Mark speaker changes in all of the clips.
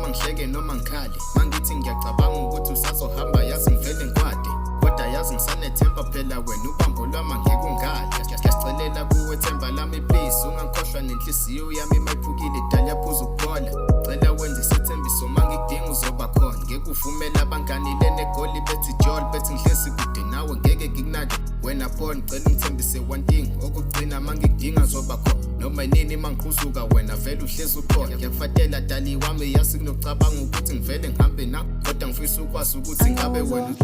Speaker 1: noma ngihleke noma ngikhale mangithi ngiyacabanga ukuthi usazohamba yazi ngivele ngikwade kodwa yazi ngisanethemba phela wena ubambo lwami ngeke ungale ngiyacelela kuwe themba lami please ungangikhohlwa nenhliziyo yami mayiphukile dala yaphuza ukuphola cela wenze isethembiso mangidinga uzoba khona ngeke uvumela abangani lenegoli bethi jol bethi ngihlezi kude nawe ngeke ngikunake wena phone cela ungithembise one thing okugcina mangidinga zoba khona noma nini mangikhuzuka wena vele uhlezi ukhona ngiyakufatela dali wami yasi kunocabanga ukuthi ngivele ngihambe na kodwa ngifisa ukwazi ukuthi ngabe wena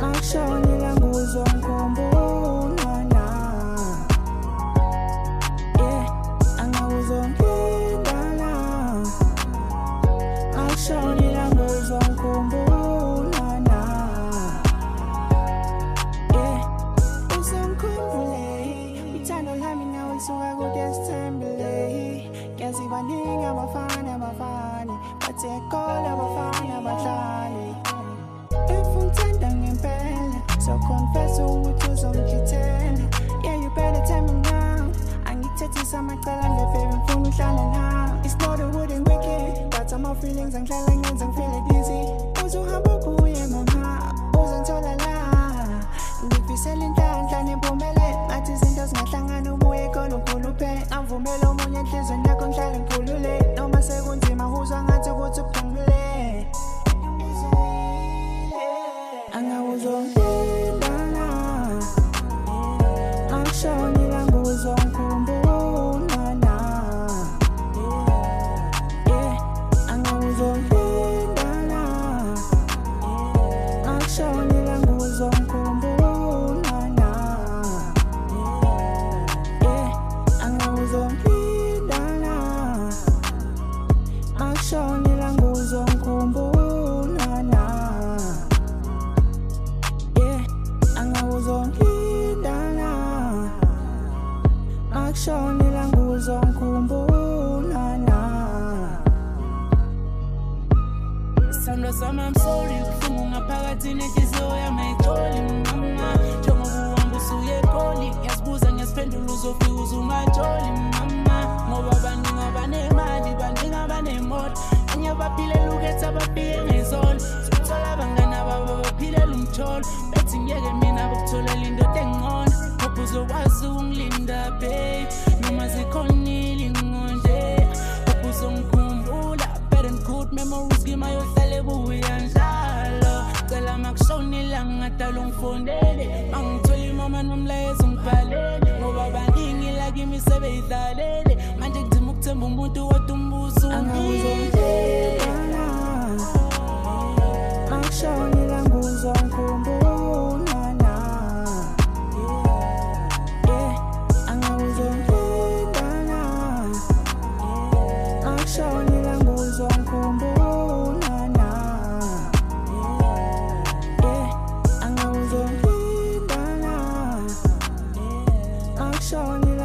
Speaker 2: Angishonela nguzongikhumbula na angawuzongidala angishonela nguzongikhumbula na uzongikhumbule uthando lami nawe lisuka kude sithembele ngiyazi baningi abafana bathe kola abafana abahlali Ungithanda ngempela so confess ukuthi uzongithela yeah you better tell me now angithethisa amacala ngevele ngifuna uhlala nawe it's not a wooden wicked but my feelings angihlala ngenza ngifeel dizzy uzohamba kuye mama uzongithola la ngifisela inhlanhla nempumelelo ngathi izinto zingahlangana ubuye khona ukhuluphe angivumela omunye enhlizweni yakho ngihlale ngikhulule noma sekunzima uzwa ngathi ukuthi uphungule angawuzongidala angishonela nguzongikhumbula na angawuzongidala angishonela nguzongikhumbula na angawuzongidala angishonela nguzongikhumbula na angawuzongidala angishonela nguzongikhumbula na Sandra sami I'm sorry kufunga ngaphakathi nenhliziyo yami ayixoli mama njengoba uhamba usuye eGoli ngiyasibuza ngiyasiphendula uzofika uzungatsholi mama ngoba baningi abanemali baningi abanemoto enye baphilela uketha abafike ngezolo sithola abangani ababo baphilela umtholo bethi ngeke mina bakutholela indoda engcono ngoba uzokwazi ukungilinda babe noma zikhonile ingonde ngoba uzongikhumbula bad and good memories ngimayohlale kuya njalo cela makushonela ngadala ungifondele mangithola imama nomlayezo ngibhalele ngoba baningi la kimi sebeyidlalele manje kudima ukuthemba umuntu kodwa umbuzo angawuzongidala angishonela nguzongikhumbula na angawuzongidala angishonela nguzongikhumbula na angawuzongidala angishonela